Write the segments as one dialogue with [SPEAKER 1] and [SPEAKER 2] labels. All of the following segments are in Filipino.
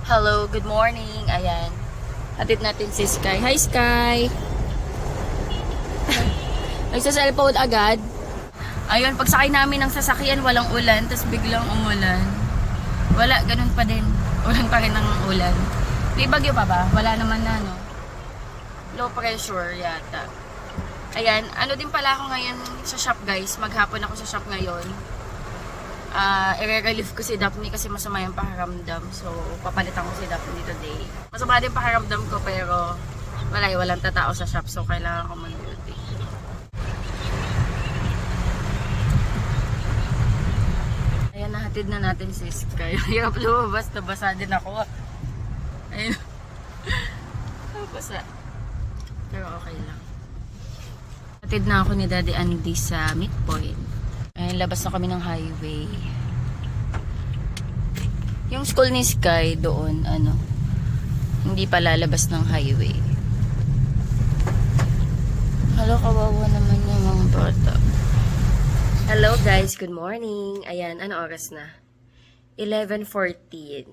[SPEAKER 1] Hello, good morning. Ayan. Hatid natin si Sky. Hi, Sky! Nagsa-cellphone agad. Ayun, pagsakay namin ng sasakyan, walang ulan, tapos biglang umulan. Wala, ganun pa din. Ulan pa rin ng ulan. May bagyo pa ba? Wala naman na, no? Low pressure yata. Ayan, ano din pala ako ngayon sa shop, guys. Maghapon ako sa shop ngayon. I-relieve ko si Daphne kasi masama yung pakiramdam. So, papalitan ko si Daphne today. Masama din pakiramdam ko pero walang tatao sa shop. So, kailangan ko mag-duty. Ayan, nahatid na natin si Sky. Hirap lumabas, nabasa din ako. Ayun. Nabasa. Pero okay lang. Hatid na ako ni Daddy Andy sa midpoint. Ayun, labas na kami ng highway. Yung school ni Sky doon, hindi pa lalabas ng highway. Hello, kawawa naman yung mga bata. Hello guys, good morning. Ayan, ano oras na? 11:14.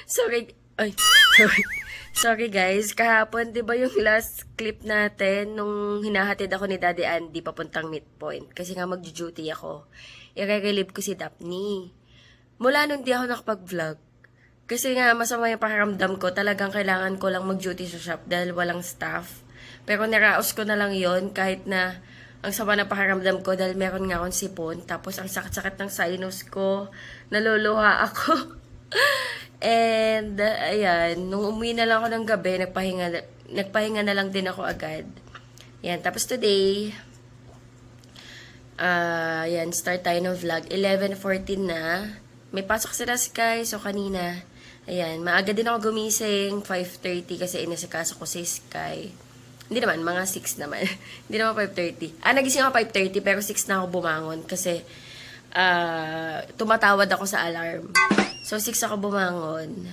[SPEAKER 1] Sorry, sorry guys, kahapon 'di ba yung last clip natin nung hinahatid ako ni Daddy Andy papuntang midpoint kasi nga mag-duty ako. I-relieve ko si Daphne. Mula nung di ako nakapag-vlog. Kasi nga masama yung pakiramdam ko, talagang kailangan ko lang mag-duty sa shop dahil walang staff. Pero niraos ko na lang yon kahit na ang sama ng pakiramdam ko dahil meron nga akong sipon. Tapos ang sakit-sakit ng sinus ko, naluluha ako. And, ayan, nung umuwi na lang ako ng gabi, nagpahinga na lang din ako agad. Ayan, tapos today, ayan, start tayo ng vlog. 11:14 na. May pasok sila Sky, so kanina, ayan, maaga din ako gumising, 5:30 kasi inasikaso ko si Sky. Hindi naman, mga 6 naman. Hindi naman 5:30. Nagising ako 5:30 pero 6 na ako bumangon kasi tumatawad ako sa alarm. So, 6 ako bumangon.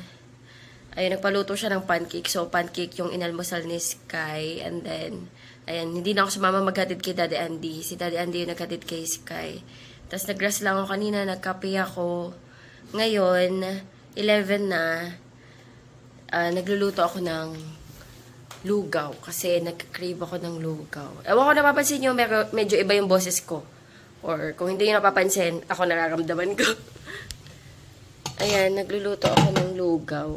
[SPEAKER 1] Ayun, nagpaluto siya ng pancake. So, pancake yung inalmusal ni Sky. And then, ayan, hindi na ako sumama maghatid kay Daddy Andy. Si Daddy Andy yung naghatid kay Sky. Tapos, nag-rest lang ako kanina, nagkape ako. Ngayon, 11 na, nagluluto ako ng lugaw. Kasi, nagka-crave ako ng lugaw. Ewan ko napapansin nyo, medyo iba yung boses ko. Or, kung hindi nyo napapansin, ako nararamdaman ko. Ayan, nagluluto ako ng lugaw.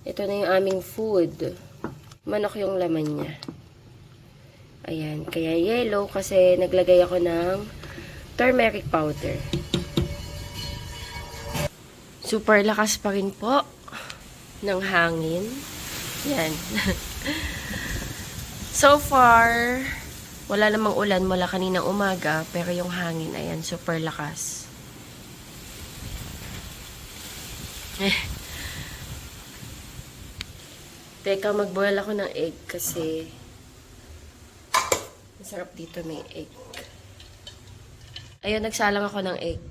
[SPEAKER 1] Ito na yung aming food. Manok yung laman niya. Ayan, kaya yellow kasi naglagay ako ng turmeric powder. Super lakas pa rin po ng hangin. Yan. So far, wala namang ulan mula kaninang umaga, pero yung hangin, ayan, super lakas. Teka, mag-boil ako ng egg kasi masarap dito may egg. Ayun, nagsalang ako ng egg.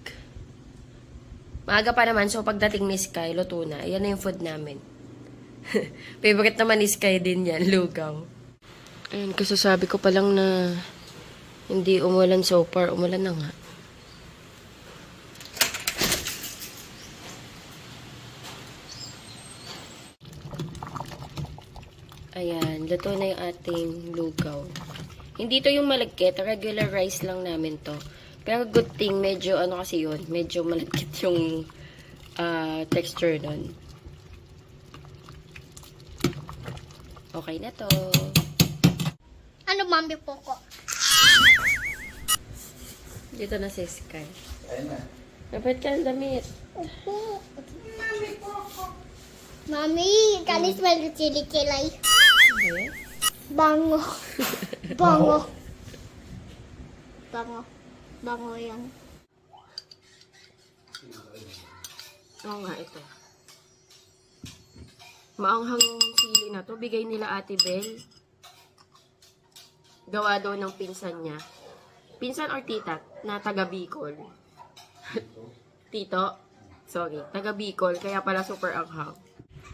[SPEAKER 1] Maaga pa naman, so pagdating ni Sky, luto na. Ayan na yung food namin. Favorite naman ni Sky din yan, lugaw. Ayun, kasasabi ko pa lang na hindi umulan so far. Umulan na nga. Ayan, luto na yung ating lugaw. Hindi to yung malagkit, regular rice lang namin to. Pero good thing, medyo ano kasi yun, medyo malagkit yung texture nun. Okay na to.
[SPEAKER 2] Ano mami po ko?
[SPEAKER 1] Dito na si Sky. Ayun na. Dapat ka ang damit.
[SPEAKER 2] Opo. Mami po ko. Mami, can you smell the chili kilay?
[SPEAKER 1] Okay.
[SPEAKER 2] Bango. Bango. Bango. Bango yan.
[SPEAKER 1] Oo nga, ito. Maanghang sili na to. Bigay nila Ate Bel. Gawa daw ng pinsan niya. Pinsan or tita na taga Bicol. Tito? Sorry. Taga Bicol. Kaya pala super anghang.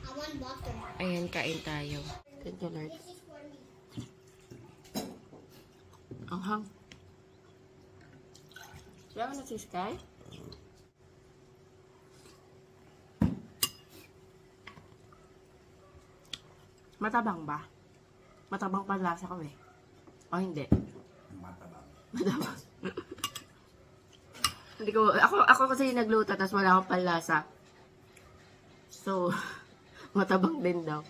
[SPEAKER 2] I want butter.
[SPEAKER 1] Ayan, kain tayo. Thank you, Lord. Anghang. Wala na si Sky? Matabang ba? Matabang panlasa ko eh. O hindi?
[SPEAKER 3] Matabang.
[SPEAKER 1] Matabang. Hindi ko, ako kasi yung nagluto, tapos wala akong panlasa. So, matabang din daw.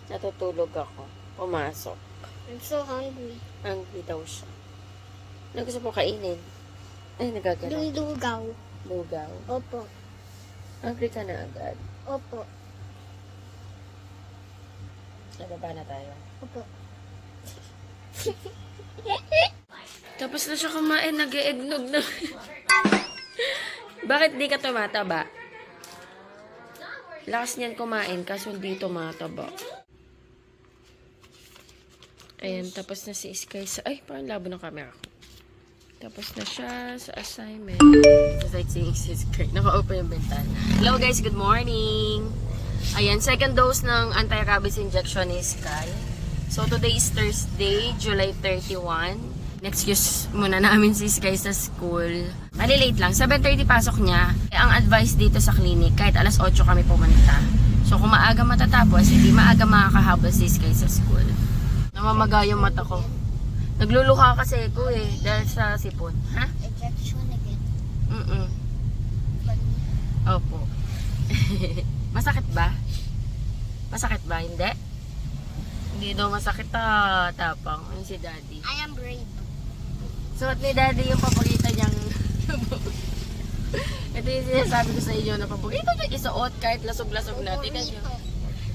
[SPEAKER 1] Natutulog ako. Pumasok.
[SPEAKER 2] I'm so hungry.
[SPEAKER 1] Hungry daw siya. Ano gusto mo kainin? Ay, nagagalaw.
[SPEAKER 2] Lugaw.
[SPEAKER 1] Lugaw.
[SPEAKER 2] Opo.
[SPEAKER 1] Hungry ka na agad.
[SPEAKER 2] Opo.
[SPEAKER 1] Nababa na tayo.
[SPEAKER 2] Opo.
[SPEAKER 1] Tapos na siya kumain, nag-eggnog na. Bakit di ka tumataba? Lakas niyan kumain, kaso hindi tumataba. Ayan, tapos na si Sky sa... Ay, parang labo ng camera ko. Tapos na siya sa assignment. Just like seeing si Sky. Naka-open yung bintana. Hello guys, good morning! Ayan, second dose ng anti-rabies injection ni Sky. So, today is Thursday, July 31. Excuse muna namin si Sky sa school. Late lang. 7:30 pasok niya. Ang advice dito sa clinic, kahit alas 8 kami pumunta. So, kung maaga matatapos, hindi maaga makakahabol si Sky sa school. Namamaga yung mata ko. Nagluluha kasi ko eh, dahil sa sipon. Ha?
[SPEAKER 2] Injection again.
[SPEAKER 1] Opo. Masakit ba? Masakit ba? Hindi? Hindi daw masakit tapang. Ano si Daddy?
[SPEAKER 2] I am brave.
[SPEAKER 1] Suot ni Daddy yung paborito niyang... Ito yung sinasabi ko sa inyo na paborito niya isuot kahit lasog-lasog natin.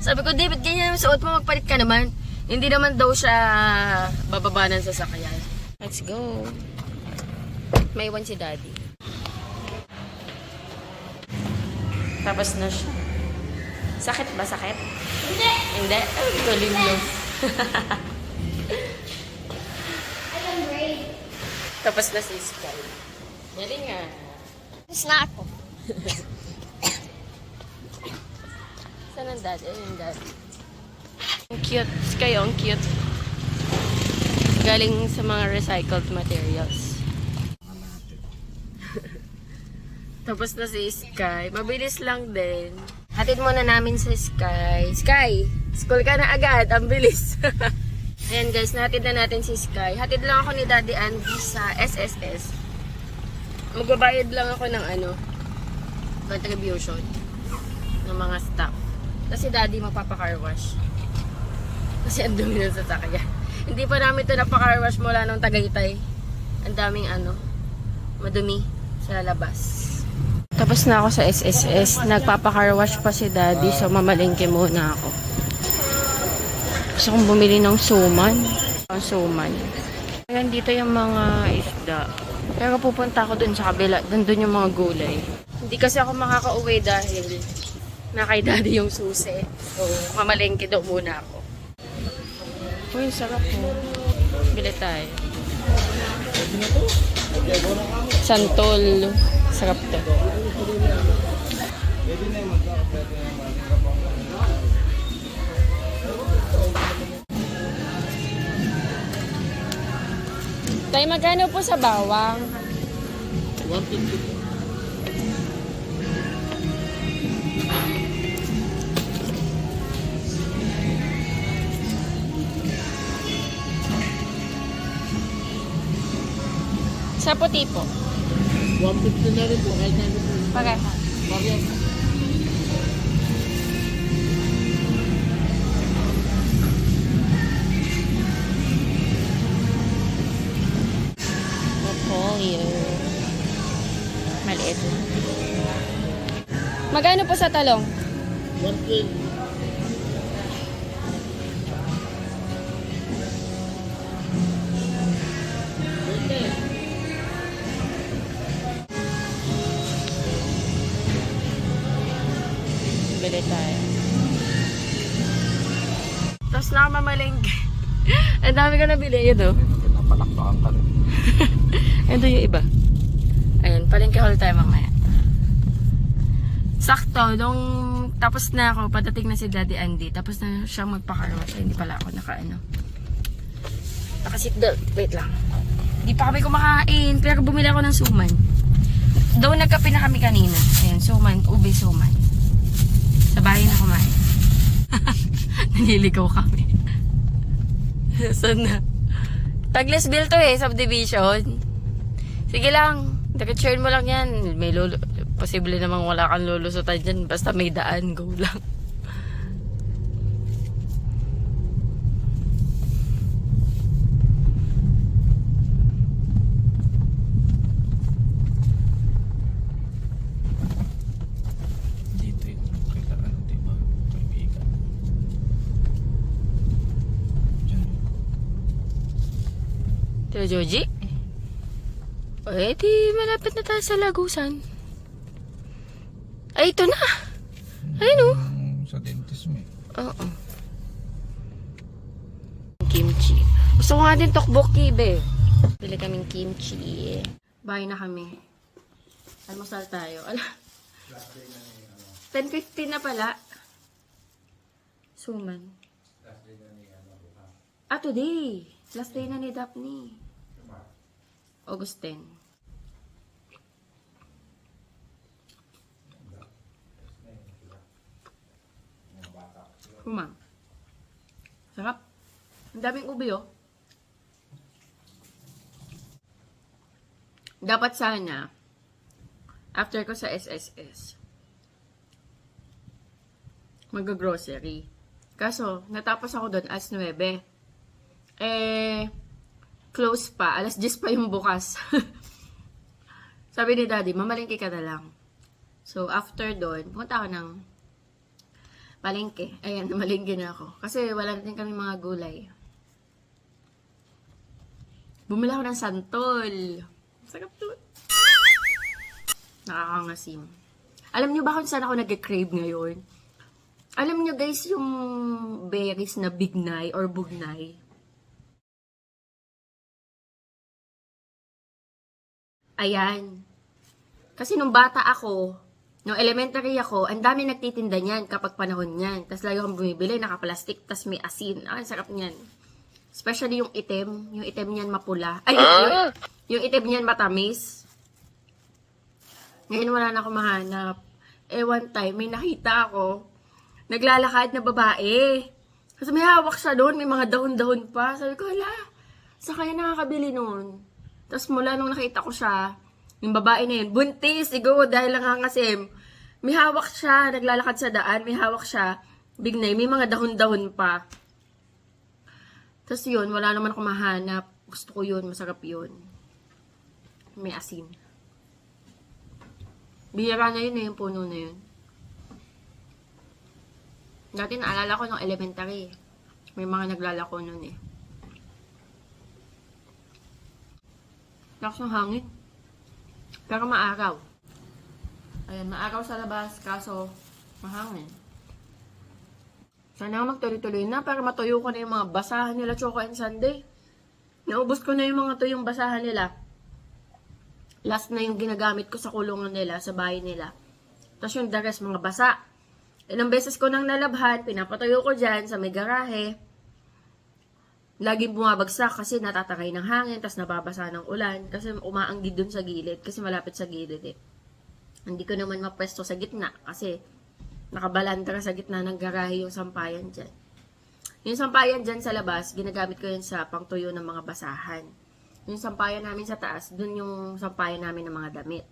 [SPEAKER 1] Sabi ko, David, ganyan yung suot mo, magpalit ka naman. Hindi naman daw siya bababa ng sasakyan. Let's go. May iwan si Daddy. Tapos na siya. Sakit ba? Sakit?
[SPEAKER 2] Hindi.
[SPEAKER 1] Hindi? Ay, galing yun.
[SPEAKER 2] I am brave.
[SPEAKER 1] Tapos na si Sky. Galing nga.
[SPEAKER 2] Tapos na ako.
[SPEAKER 1] Saan ang Daddy? Ayun yung Daddy. Ang cute. Sky, ang cute. Galing sa mga recycled materials. Tapos na si Sky. Mabilis lang din. Hatid muna namin si Sky. Sky! School ka na agad. Ang bilis. Ayan guys, nahatid na natin si Sky. Hatid lang ako ni Daddy Andy sa SSS. Magbabayad lang ako ng contribution ng mga staff. Kasi Daddy magpapa-car wash. Kasi ang dumi ng sasakyan. Hindi pa namin ito napaka-car wash mula nung Tagaytay. Ang daming madumi sa labas. Tapos na ako sa SSS. Nagpapa-car wash pa si Daddy. So mamalengke muna ako. Gusto kong bumili ng suman. Ang suman. Ayan dito yung mga isda. Pero pupunta ako dun sa kabila. Dun yung mga gulay. Hindi kasi ako makaka-uwi dahil na kay Daddy yung susi. So mamalengke daw muna ako. Uy, sarap po. Bili tayo. Santol. Sarap to. Tayo, magkano po sa bawang?
[SPEAKER 3] 150.
[SPEAKER 1] Sa puti po.
[SPEAKER 3] 150 na rin po. Kahit na rin po.
[SPEAKER 1] Pareha.
[SPEAKER 3] Bakit?
[SPEAKER 1] Repolyo. Maliit lang. Magkano po sa talong?
[SPEAKER 3] 120.
[SPEAKER 1] Bili tayo. Tapos nakamamalengke. Ang dami ko nabili. Yun o.
[SPEAKER 3] Napalakpakan ka rin.
[SPEAKER 1] Ito yung iba. Ayun, palengke haul tayo mamaya. Sakto, nung tapos na ako, patating na si Daddy Andy. Tapos na siyang magpakarwa siya. Hindi pala ako naka-seatbelt. Wait lang. Hindi pa kami kumakain, pero bumili ako ng suman. Doon nagkape na kami kanina. Ayan, suman, ube suman. Sa bahay na kumain. Naliligaw kami. Saan na? Taglesville to eh, subdivision. Sige lang, diretsuhin mo lang yan. May posible namang wala kang lulusutan dyan. Basta may daan, go lang.
[SPEAKER 3] Dito yung kailangan, di ba? Kaibigan. Diyan.
[SPEAKER 1] Tio Joji? Eh, di malapit na tayo sa Lagusan. Ay, ito na. Ayun oh.
[SPEAKER 3] Sa dentist mo eh.
[SPEAKER 1] Oo. Kimchi. Gusto ko nga din tteokbokki, be. Bili kaming kimchi. Bahay na kami. Almusal tayo. 10:15 na pala. Suman. Ah, today. Last day na ni Daphne. August 10. Sarap. Ang daming ubi, oh. Dapat sana, after ko sa SSS, mag-grocery. Kaso, natapos ako doon alas 9. Close pa. Alas 10 pa yung bukas. Sabi ni Daddy, mamalingki ka na lang. So, after doon, pumunta ako ng palengke. Ayan, namalingki na ako. Kasi wala na din kami mga gulay. Bumili ako ng santol. Sarap doon. Nakakangasim. Alam nyo ba kung saan ako nag-crave ngayon? Alam nyo guys, yung berries na bignay or bugnay. Ayan. Kasi nung bata ako, nung elementary ako, ang dami nagtitinda niyan kapag panahon niyan. Tapos lagi akong bumibili, nakaplastic, tapos may asin. Ah, sarap niyan. Especially yung itim. Yung itim niyan mapula. Ay, yung itim niyan matamis. Ngayon wala na ako mahanap. One time, may nakita ako, naglalakad na babae. Kasi may hawak siya doon, may mga dahon-dahon pa. Sabi ko, hala, saan kaya nakakabili noon? Tapos mula nung nakita ko siya, yung babae na yun, buntis, siguro dahil lang hangasim. May hawak siya, naglalakad sa daan, may hawak siya, bignay, may mga dahon-dahon pa. Tapos yun, wala naman ako mahanap. Gusto ko yun, masarap yun. May asin. Bihira na yun yung puno na yun. Dati naalala ko nung elementary. May mga naglalako nun eh. Lakas ng hangin. Pero maaraw. Ayan, maaraw sa labas, kaso mahangin. Sana magtuloy-tuloy na para matuyo ko na yung mga basahan nila Choco and Sunday. Naubos ko na yung mga tuyong basahan nila. Last na yung ginagamit ko sa kulungan nila, sa bahay nila. Tapos yung the rest, mga basa. Ilang beses ko nang nalabhan, pinapatuyo ko dyan sa may garahe. Laging bumabagsak kasi natatagay ng hangin, tapos nababasa ng ulan. Kasi umaanggid dun sa gilid, kasi malapit sa gilid eh. Hindi ko naman mapwesto sa gitna, kasi nakabalandra sa gitna ng garahe yung sampayan dyan. Yung sampayan dyan sa labas, ginagamit ko yun sa pangtuyo ng mga basahan. Yung sampayan namin sa taas, dun yung sampayan namin ng mga damit.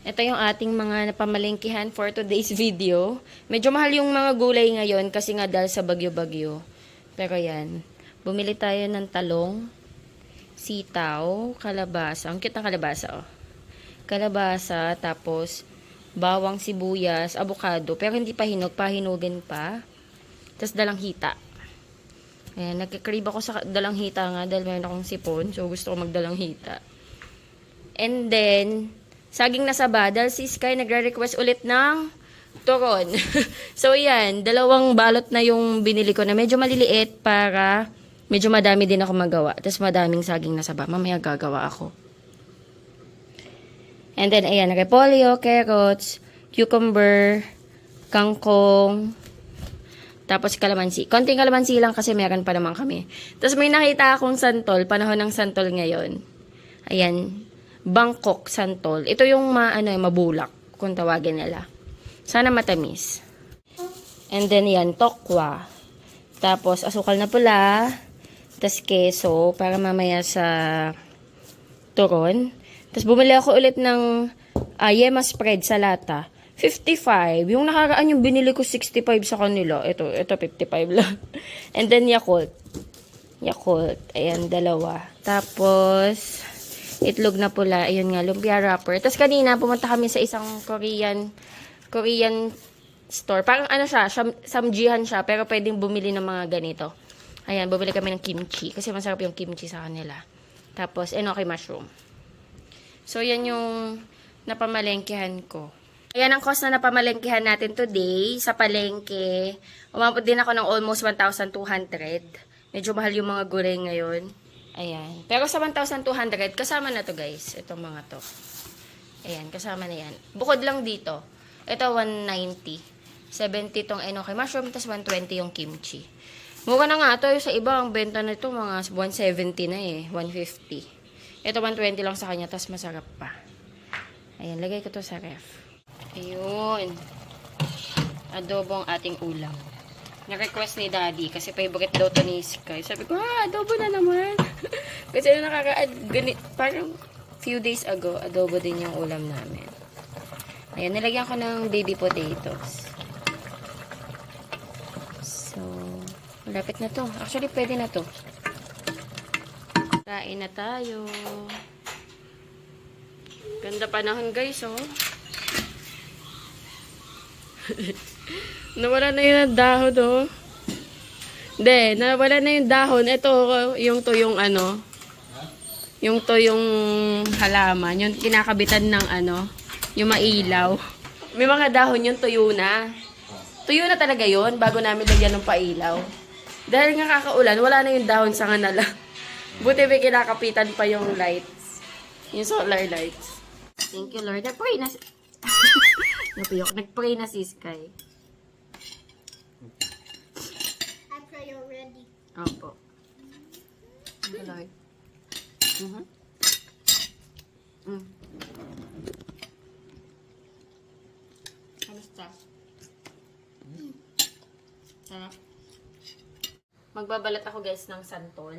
[SPEAKER 1] Ito yung ating mga napamalengkihan for today's video. Medyo mahal yung mga gulay ngayon kasi nga dahil sa bagyo-bagyo. Pero yan, bumili tayo ng talong, sitaw, kalabasa. Ang cute ng kalabasa, oh. Kalabasa, tapos bawang, sibuyas, abukado. Pero hindi pa hinog, pahinugin pa. Tapos dalang hita. Ayan, nagkikrave ako sa dalang hita nga dahil mayroon akong sipon. So, gusto ko magdalang hita. And then, saging na saba. Dahil si Sky nagre-request ulit ng turon. So, yan. 2 balot na yung binili ko na medyo maliliit para medyo madami din ako magawa. Tapos, madaming saging na saba. Mamaya gagawa ako. And then, ayan. Repolyo, carrots, cucumber, kangkong, tapos kalamansi. Konting kalamansi lang kasi meron pa naman kami. Tapos may nakita akong santol. Panahon ng santol ngayon. Ayan. Bangkok santol. Ito yung mabulak kung tawagin nila. Sana matamis. And then yan, tokwa. Tapos asukal na pula. Tapos keso para mamaya sa turon. Tapos bumili ako ulit ng yema spread sa lata. 55. Yung nakaraan yung binili ko 65 sa kanila. Ito 55 lang. And then Yakult. Ayan, dalawa. Tapos, itlog na pula. Ayun nga, lumpia wrapper. Tapos kanina, pumunta kami sa isang Korean store. Parang ano siya, samjihan siya, pero pwedeng bumili ng mga ganito. Ayan, bumili kami ng kimchi. Kasi masarap yung kimchi sa kanila. Tapos, enoki mushroom. So, yan yung napamalengkehan ko. Ayan ang cost na napamalengkehan natin today sa palengke. Umabot din ako ng almost 1,200. Medyo mahal yung mga gulay ngayon. Ayan. Pero sa 1,200, kasama na to guys. Itong mga to. Ayan, kasama na yan. Bukod lang dito. Ito 190. 70 tong enoki mushroom, tapos 120 yung kimchi. Mukha na nga ito. Sa iba, ang benta na ito mga 170 na eh. 150. Ito 120 lang sa kanya, tapos masarap pa. Ayan, lagay ko to sa ref. Ayun. Adobo ang ating ulam. Na-request ni Daddy kasi favorite daw to ni Sky. Sabi ko, adobo na naman. Kasi parang few days ago, adobo din yung ulam namin. Ayan, nilagyan ko ng baby potatoes. So, malapit na to. Actually, pwede na to. Kain na tayo. Ganda panahon guys, oh. Nawala na yung dahon, oh. Hindi, nawala na yung dahon. Ito, yung tuyong ano. Yung tuyong halaman. Yung kinakabitan ng ano. Yung mailaw. May mga dahon yung tuyo na. Tuyo na talaga yun bago namin lagyan ng pailaw. Dahil nga kakaulan, wala na yung dahon sa kanala. Buti may kinakapitan pa yung lights. Yung solar lights. Thank you, Lord. Nag-pray na Nag-pray na si Sky.
[SPEAKER 2] I pray already.
[SPEAKER 1] Opo. Thank you, Lord. Kamusta? Sarap. Magbabalat ako guys ng santol.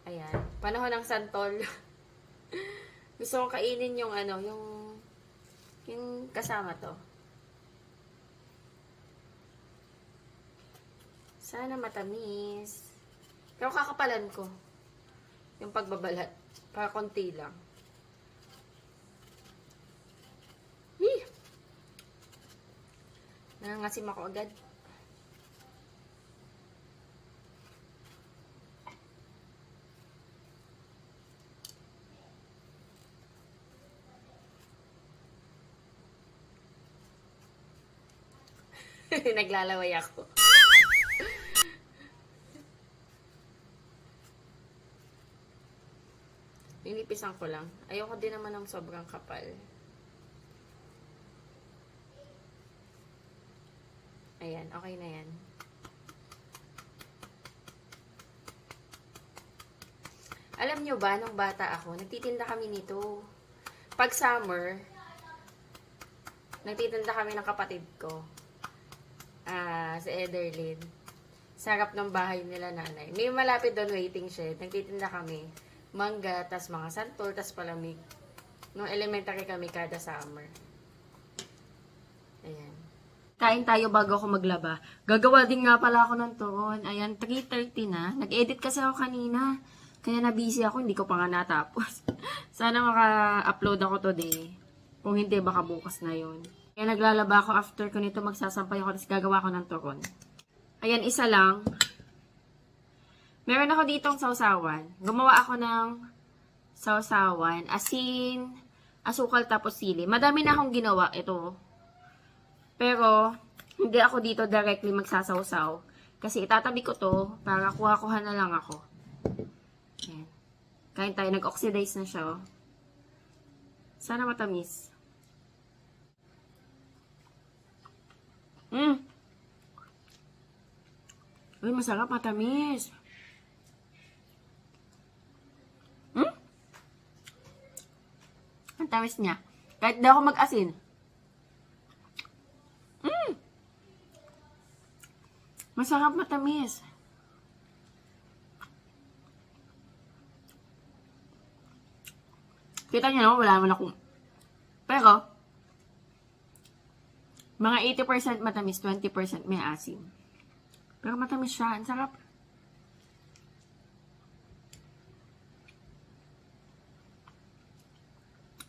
[SPEAKER 1] Ayan. Panahon ng santol. Gusto kong kainin yung ano, yung kasama to. Sana matamis. Pero kakapalan ko. Yung pagbabalat. Para konti lang. Nangangasim ako agad. Naglalaway ako. Ninipisan ko lang. Ayoko din naman ng sobrang kapal. Ayan, okay na yan. Alam nyo ba, nung bata ako, nagtitinda kami nito. Pag summer, nagtitinda kami ng kapatid ko. Sa Ederlin. Sarap ng bahay nila nanay. May malapit doon waiting shed. Nagtitinda kami. Mangga, tas mga santol, tas palamig. Nung elementary kami kada summer. Ayan. Kain tayo bago ako maglaba. Gagawa din nga pala ako ng turon. Ayan, 3:30 na. Nag-edit kasi ako kanina. Kaya na-busy ako, hindi ko pa nga natapos. Sana maka-upload ako today. Kung hindi, baka bukas na yun. Kaya naglalaba ako after ko nito, magsasampay ako, tapos gagawa ko ng turon. Ayan, isa lang. Meron ako ditong sausawan. Gumawa ako ng sausawan, asin, asukal, tapos sili. Madami na akong ginawa ito. Pero, hindi ako dito directly magsasawsaw. Kasi itatabi ko to para kuha-kuha na lang ako. Ayan. Kain tayo. Nag-oxidize na siya. Oh. Sana matamis. Uy, masarap. Matamis. Ang tamis niya. Kahit di ako mag-asin. Masarap matamis. Kita niyo naman, wala naman akong... Pero, mga 80% matamis, 20% may asim. Pero matamis siya. Ang sarap.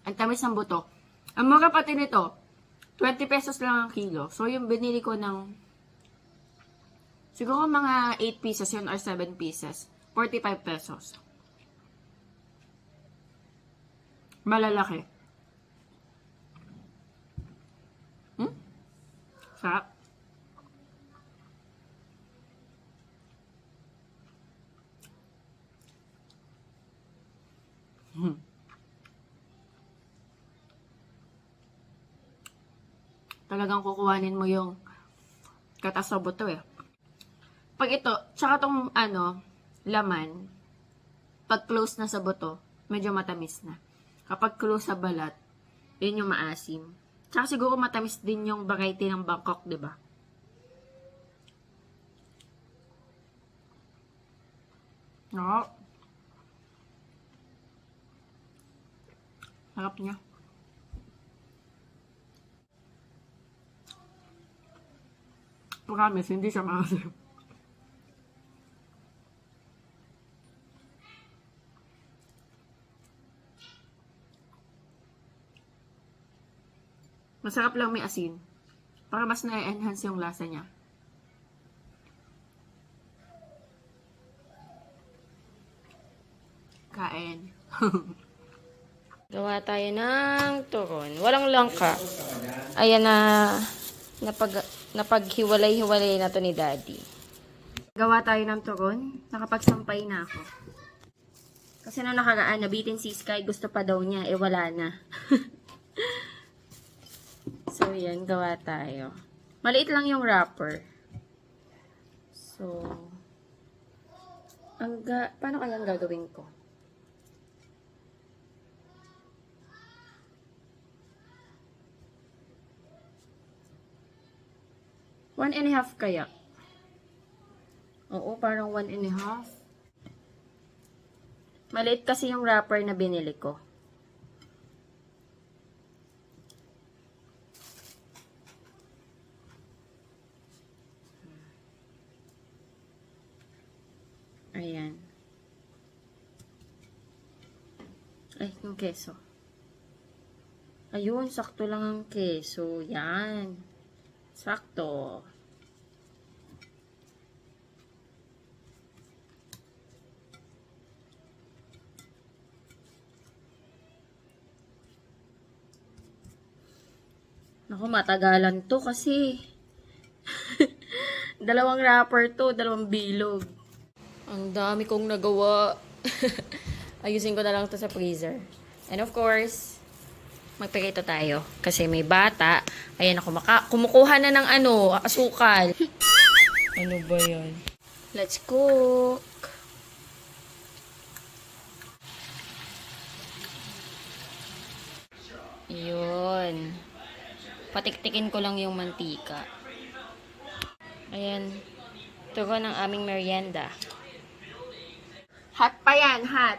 [SPEAKER 1] Ang tamis ng buto. Ang mura pati nito, 20 pesos lang ang kilo. So, yung binili ko ng siguro mga 8 pieces yun or 7 pieces. 45 pesos. Malalaki. Sarap. Talagang kukuhanin mo yung katas sa buto eh. Pag ito, tsaka tong laman, pag close na sa buto, medyo matamis na. Kapag close sa balat, yun yung maasim. Tsaka siguro matamis din yung variety ng Bangkok, di ba? Oo. Sarap niya. Promise, hindi siya maasim. Masarap lang may asin. Para mas na-enhance yung lasa niya. Kain. Gawa tayo ng turon. Walang langka. Ayan na, napaghiwalay-hiwalay na to ni Daddy. Gawa tayo ng turon. Nakapagsampay na ako. Kasi nung nakaraan, nabitin si Sky, gusto pa daw niya, wala na. So, yan, gawa tayo. Maliit lang yung wrapper. So, paano kaya ang gagawin ko? One and a half kaya? Oo, parang 1.5. Maliit kasi yung wrapper na binili ko. Ayan. Ay, yung keso. Ayun, sakto lang ang keso. Yan. Sakto. Naku, matagalan to kasi. Dalawang wrapper to, dalawang bilog. Ang dami kong nagawa. Ayusin ko na lang to sa freezer. And of course, magpirito tayo. Kasi may bata. Ayan ako, kumukuha na ng asukal. Ano ba yan? Let's cook. Yun. Patiktikin ko lang yung mantika. Ayan. Tugo ng aming merienda. Hot pa yan, hot.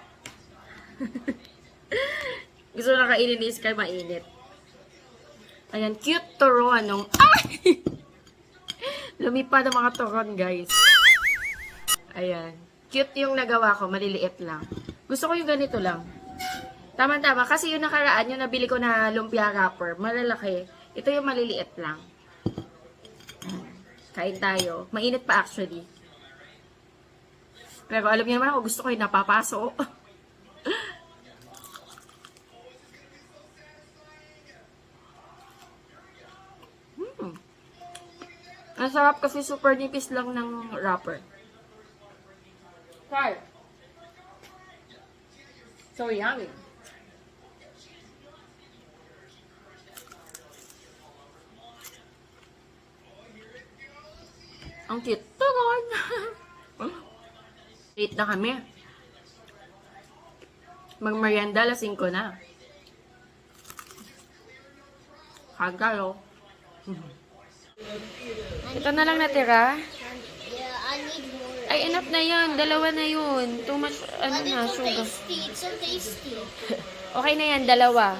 [SPEAKER 1] Gusto na kainin ni Sky, mainit. Ayan, cute turon nung... Ay! Lumipad ang mga turon, guys. Ayan. Cute yung nagawa ko, maliliit lang. Gusto ko yung ganito lang. Tama-tama, kasi yung nakaraan, yung nabili ko na lumpia wrapper, malalaki. Ito yung maliliit lang. Kain tayo. Mainit pa actually. Pero alam niyo naman ako, gusto ko yung napapaso. Ang sarap kasi super nipis lang ng wrapper. Try. So yummy. Ang cute. Tugon! Late na kami. Magmerienda, 5 na. Kagalo. Ito na lang natira. Ay, enough na yan. Dalawa na yun. Too much, ano
[SPEAKER 2] But
[SPEAKER 1] na,
[SPEAKER 2] it's so
[SPEAKER 1] sugar.
[SPEAKER 2] tasty. It's so tasty.
[SPEAKER 1] Okay na yan, dalawa.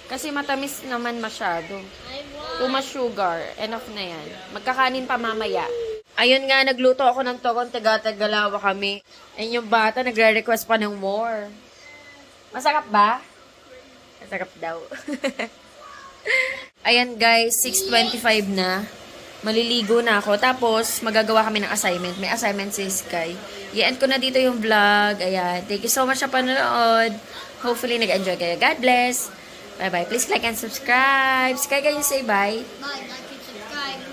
[SPEAKER 1] Kasi matamis naman masyado.
[SPEAKER 2] I
[SPEAKER 1] Too
[SPEAKER 2] want.
[SPEAKER 1] much sugar. Enough na yan. Magkakanin pa mamaya. Ayun nga, nagluto ako ng tokong taga-tagalawa kami. And yung bata, nagre-request pa ng more. Masarap ba? Masarap daw. Ayan guys, 6:25 na. Maliligo na ako. Tapos, magagawa kami ng assignment. May assignment si Sky. I-end ko na dito yung vlog. Ayan. Thank you so much sa panonood. Hopefully, nag-enjoy kayo. God bless. Bye-bye. Please like and subscribe. Sky, can you say bye?
[SPEAKER 2] Bye. Like and subscribe.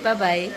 [SPEAKER 1] Bye-bye.